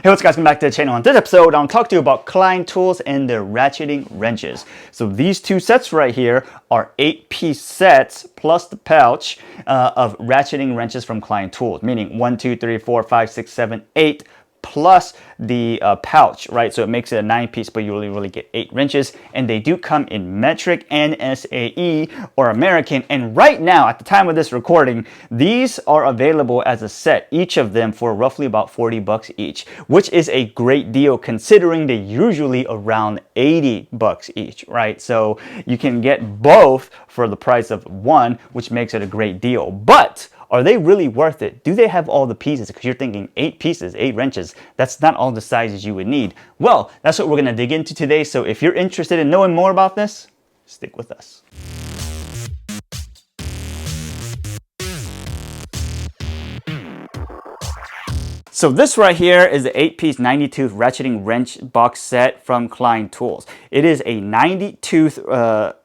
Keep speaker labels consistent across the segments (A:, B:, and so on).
A: Hey, what's up guys, welcome back to the channel. On this episode, I'll talk to you about Klein tools and their ratcheting wrenches. So these two sets right here are 8-piece sets plus the pouch of ratcheting wrenches from Klein tools, meaning 1, 2, 3, 4, 5, 6, 7, 8 plus the pouch, right? So it makes it a 9-piece, but you really get 8 wrenches, and they do come in metric and SAE or American. And right now, at the time of this recording, these are available as a set, each of them for roughly about 40 bucks each, which is a great deal considering they're usually around 80 bucks each, right? So you can get both for the price of one, which makes it a great deal. But are they really worth it? Do they have all the pieces? Because you're thinking 8 pieces, 8 wrenches, that's not all the sizes you would need. Well, that's what we're gonna dig into today. So if you're interested in knowing more about this, stick with us. So this right here is the 8-piece 90-tooth ratcheting wrench box set from Klein Tools. It is a 90-tooth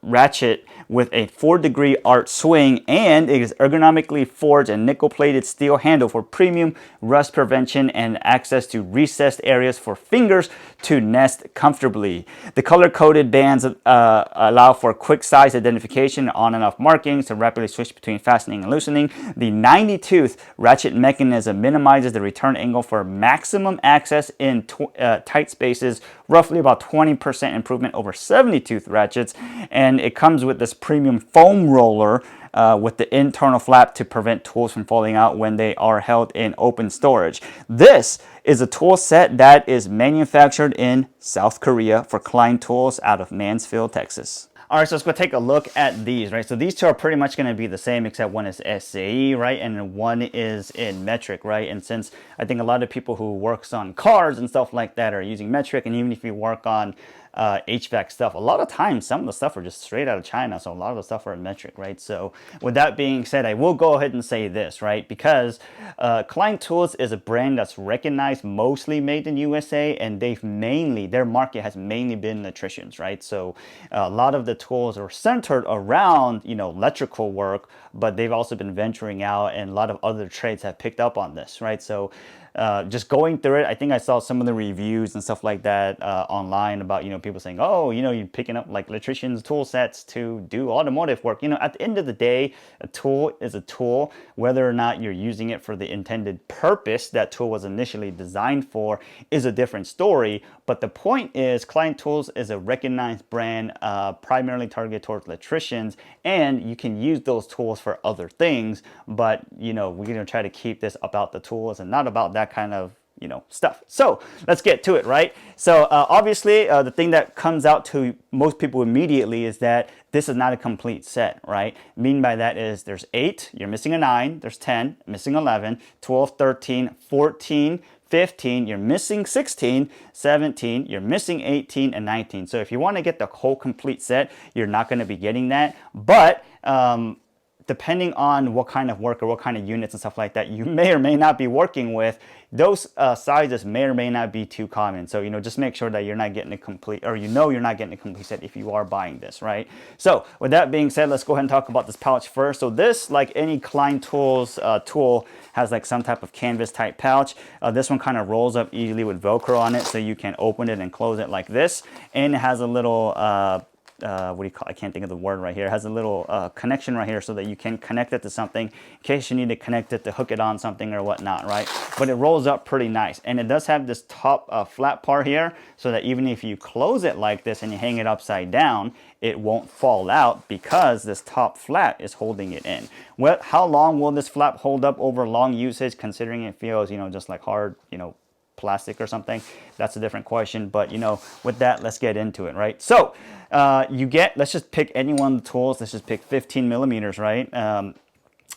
A: ratchet with a 4-degree arch swing, and it is ergonomically forged and nickel-plated steel handle for premium rust prevention and access to recessed areas for fingers to nest comfortably. The color-coded bands allow for quick size identification, on and off markings to rapidly switch between fastening and loosening. The 90-tooth ratchet mechanism minimizes the return angle for maximum access in tight spaces, roughly about 20% improvement over 70-tooth ratchets, and it comes with this premium foam roller with the internal flap to prevent tools from falling out when they are held in open storage. This is a tool set that is manufactured in South Korea for Klein Tools out of Mansfield, Texas. All right, so let's go take a look at these, right? So these two are pretty much going to be the same, except one is SAE, right? And one is in metric, right? And since I think a lot of people who works on cars and stuff like that are using metric, and even if you work on HVAC stuff, a lot of times some of the stuff are just straight out of China, so a lot of the stuff are in metric, right? So with that being said, I will go ahead and say this, right? Because Klein Tools is a brand that's recognized, mostly made in USA, and their market has mainly been electricians, right? So a lot of the tools are centered around, electrical work, but they've also been venturing out, and a lot of other trades have picked up on this, right? So just going through it, I think I saw some of the reviews and stuff like that online about, people saying, oh, you're picking up like electricians' tool sets to do automotive work. At the end of the day, a tool is a tool. Whether or not you're using it for the intended purpose that tool was initially designed for is a different story. But the point is, Klein Tools is a recognized brand, primarily targeted towards electricians, and you can use those tools for other things. But, we're going to try to keep this about the tools and not about that kind of stuff. So let's get to it, right? So obviously the thing that comes out to most people immediately is that this is not a complete set, right? Mean by that is there's 8, you're missing a 9, there's 10, missing 11, 12, 13, 14, 15, you're missing 16, 17, you're missing 18, and 19. So if you want to get the whole complete set, you're not going to be getting that. But depending on what kind of work or what kind of units and stuff like that you may or may not be working with, those sizes may or may not be too common. So, just make sure that you're not getting a complete, or you're not getting a complete set if you are buying this, right? So with that being said, let's go ahead and talk about this pouch first. So this, like any Klein Tools tool, has like some type of canvas type pouch. This one kind of rolls up easily with Velcro on it, so you can open it and close it like this. And it has a little what do you call, I can't think of the word right here. It has a little connection right here so that you can connect it to something in case you need to connect it to hook it on something or whatnot, right? But it rolls up pretty nice, and it does have this top flat part here, so that even if you close it like this and you hang it upside down, it won't fall out because this top flap is holding it in. Well, how long will this flap hold up over long usage, considering it feels, just like hard, plastic or something? That's a different question. But with that, let's get into it, right? So let's just pick any one of the tools. Let's just pick 15 millimeters, right?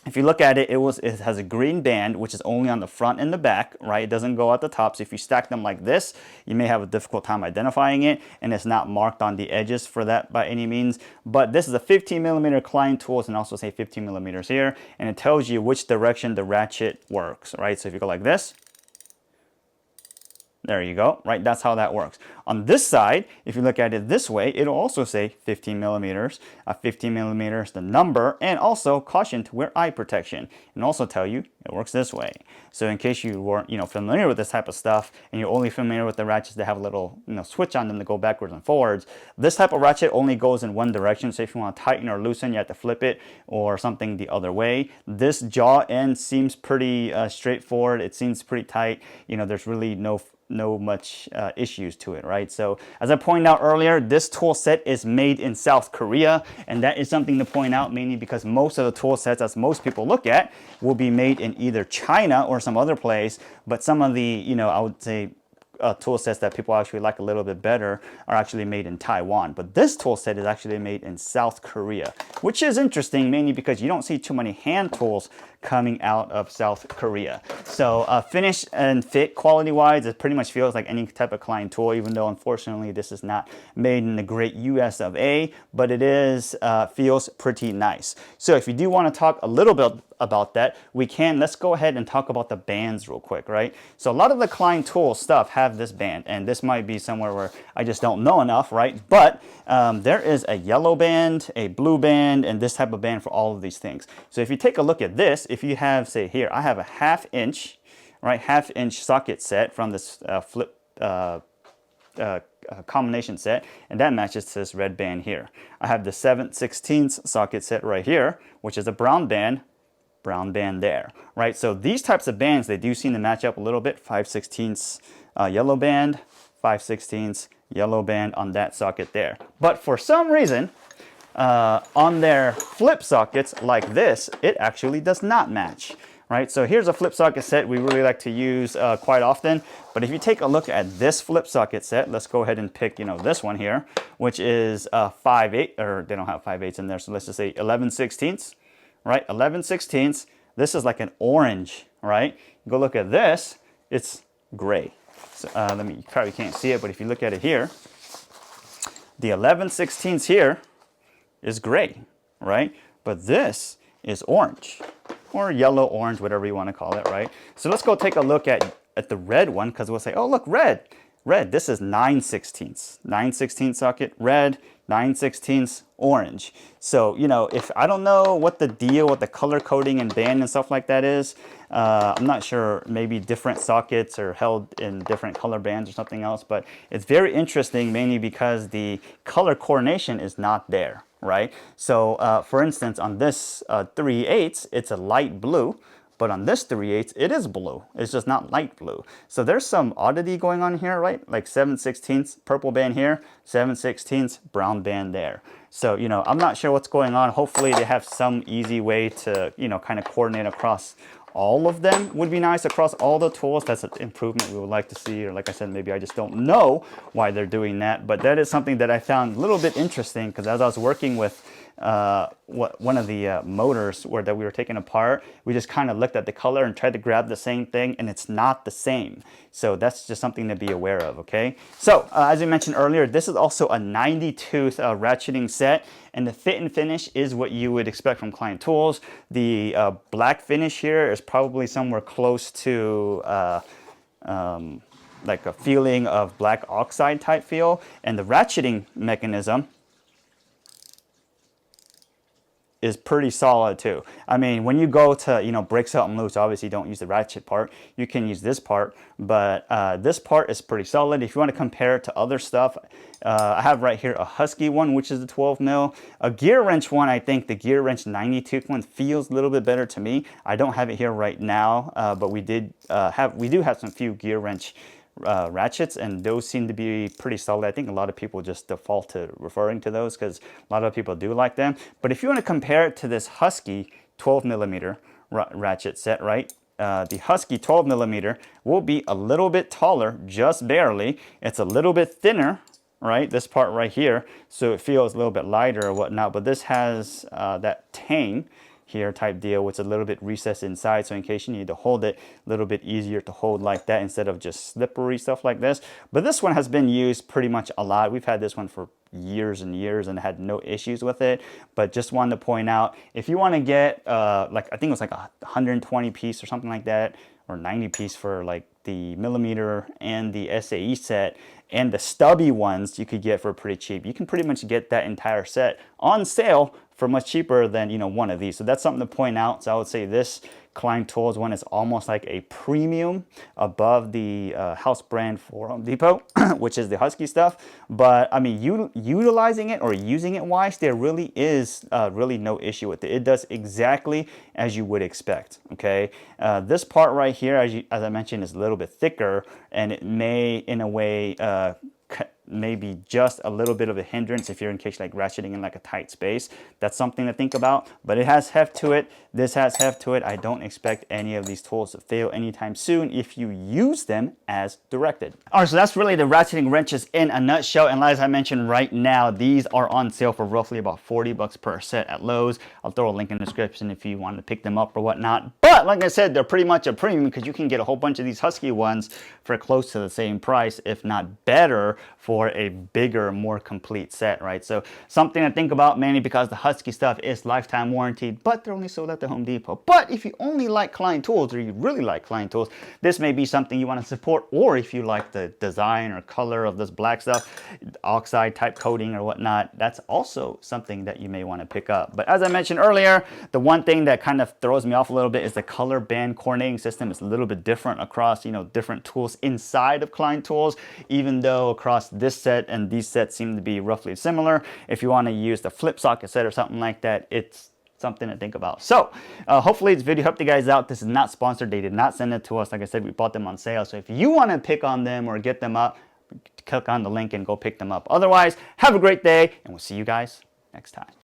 A: If you look at it, it has a green band, which is only on the front and the back, right? It doesn't go at the top. So if you stack them like this, you may have a difficult time identifying it, and it's not marked on the edges for that by any means. But this is a 15 millimeter Klein Tools, and also say 15 millimeters here, and it tells you which direction the ratchet works, right? So if you go like this, There you go, right? That's how that works. On this side, if you look at it this way, it'll also say 15 millimeters, 15 millimeters, the number, and also caution to wear eye protection, and also tell you it works this way. So in case you weren't, familiar with this type of stuff, and you're only familiar with the ratchets that have a little, switch on them to go backwards and forwards, this type of ratchet only goes in one direction. So if you want to tighten or loosen, you have to flip it or something the other way. This jaw end seems pretty straightforward. It seems pretty tight. There's really no much issues to it, right? So as I pointed out earlier, this tool set is made in South Korea, and that is something to point out, mainly because most of the tool sets, as most people look at, will be made in either China or some other place, but some of the, I would say, tool sets that people actually like a little bit better are actually made in Taiwan. But this tool set is actually made in South Korea, which is interesting, mainly because you don't see too many hand tools coming out of South Korea. So finish and fit quality wise, it pretty much feels like any type of Klein tool, even though unfortunately this is not made in the great US of A, but it is feels pretty nice. So if you do want to talk a little bit about that, let's go ahead and talk about the bands real quick, right? So a lot of the Klein tool stuff have this band, and this might be somewhere where I just don't know enough, right? But there is a yellow band, a blue band, and this type of band for all of these things. So if you take a look at this, if you have, say here, I have a half-inch socket set from this flip combination set, and that matches to this red band here. I have the 7/16 socket set right here, which is a brown band there, right? So these types of bands, they do seem to match up a little bit. 5/16 yellow band, 5/16 yellow band on that socket there. But for some reason, on their flip sockets like this, it actually does not match, right? So here's a flip socket set we really like to use quite often. But if you take a look at this flip socket set, let's go ahead and pick, this one here, which is 5/8, or they don't have 5/8 in there, so let's just say 11/16, right? 11/16. This is like an orange, right? Go look at this, it's gray. So you probably can't see it, but if you look at it here, the 11/16 here is gray, right? But this is orange, or yellow, orange, whatever you want to call it, right? So let's go take a look at the red one, because we'll say, oh, look, red. This is 9/16. 9/16 socket, red, 9/16 orange. So, if I don't know what the deal with the color coding and band and stuff like that is, I'm not sure, maybe different sockets are held in different color bands or something else, but it's very interesting, mainly because the color coordination is not there, right? So, for instance, on this 3/8, it's a light blue. But on this 3/8, it is blue. It's just not light blue. So there's some oddity going on here, right? Like 7/16 purple band here, 7/16 brown band there. So, I'm not sure what's going on. Hopefully they have some easy way to, kind of coordinate across all of them. Would be nice across all the tools. That's an improvement we would like to see. Or like I said, maybe I just don't know why they're doing that. But that is something that I found a little bit interesting, because as I was working with one of the motors that we were taking apart, we just kind of looked at the color and tried to grab the same thing, and it's not the same. So that's just something to be aware of, okay? So as I mentioned earlier, this is also a 90-tooth ratcheting set, and the fit and finish is what you would expect from Klein tools. The black finish here is probably somewhere close to like a feeling of black oxide type feel, and the ratcheting mechanism is pretty solid too. I mean, when you go to, break something loose, obviously don't use the ratchet part. You can use this part, but this part is pretty solid. If you want to compare it to other stuff, I have right here a Husky one, which is the 12 mil. A gear wrench one, I think the gear wrench 92 one feels a little bit better to me. I don't have it here right now, but we do have some few gear wrench ratchets, and those seem to be pretty solid. I think a lot of people just default to referring to those because a lot of people do like them. But if you want to compare it to this Husky 12 millimeter ratchet set, right? The Husky 12 millimeter will be a little bit taller, just barely. It's a little bit thinner, right? This part right here, so it feels a little bit lighter or whatnot. But this has that tang here type deal, which is a little bit recessed inside, so in case you need to hold it, a little bit easier to hold like that instead of just slippery stuff like this. But this one has been used pretty much a lot. We've had this one for years and years and had no issues with it. But just wanted to point out, if you want to get like, I think it was like a 120 piece or something like that, or 90 piece for like the millimeter and the SAE set, and the stubby ones you could get for pretty cheap. You can pretty much get that entire set on sale for much cheaper than, you know, one of these. So that's something to point out. So I would say this Klein Tools one is almost like a premium above the house brand for Home Depot, which is the Husky stuff. But I mean, utilizing it or using it wise, there really is really no issue with it. It does exactly as you would expect. Okay, this part right here, as I mentioned, is a little bit thicker, and it may, in a way, maybe just a little bit of a hindrance if you're in case like ratcheting in like a tight space. That's something to think about, but it has heft to it. This has heft to it. I don't expect any of these tools to fail anytime soon if you use them as directed. All right, so that's really the ratcheting wrenches in a nutshell. And as I mentioned, right now, these are on sale for roughly about 40 bucks per set at Lowe's. I'll throw a link in the description if you want to pick them up or whatnot. But like I said, they're pretty much a premium because you can get a whole bunch of these Husky ones for close to the same price, if not better, for a bigger, more complete set, right? So something to think about, mainly because the Husky stuff is lifetime warranted, but they're only sold at the Home Depot. But if you only like Klein tools, or you really like Klein tools, this may be something you want to support. Or if you like the design or color of this black stuff, oxide type coating or whatnot, that's also something that you may want to pick up. But as I mentioned earlier, the one thing that kind of throws me off a little bit is the color band coordinating system is a little bit different across, you know, different tools inside of Klein tools, even though across this set and these sets seem to be roughly similar. If you want to use the flip socket set or something like that, it's something to think about. So hopefully this video helped you guys out. This is not sponsored. They did not send it to us. Like I said, we bought them on sale. So if you want to pick on them or get them up, click on the link and go pick them up. Otherwise, have a great day, and we'll see you guys next time.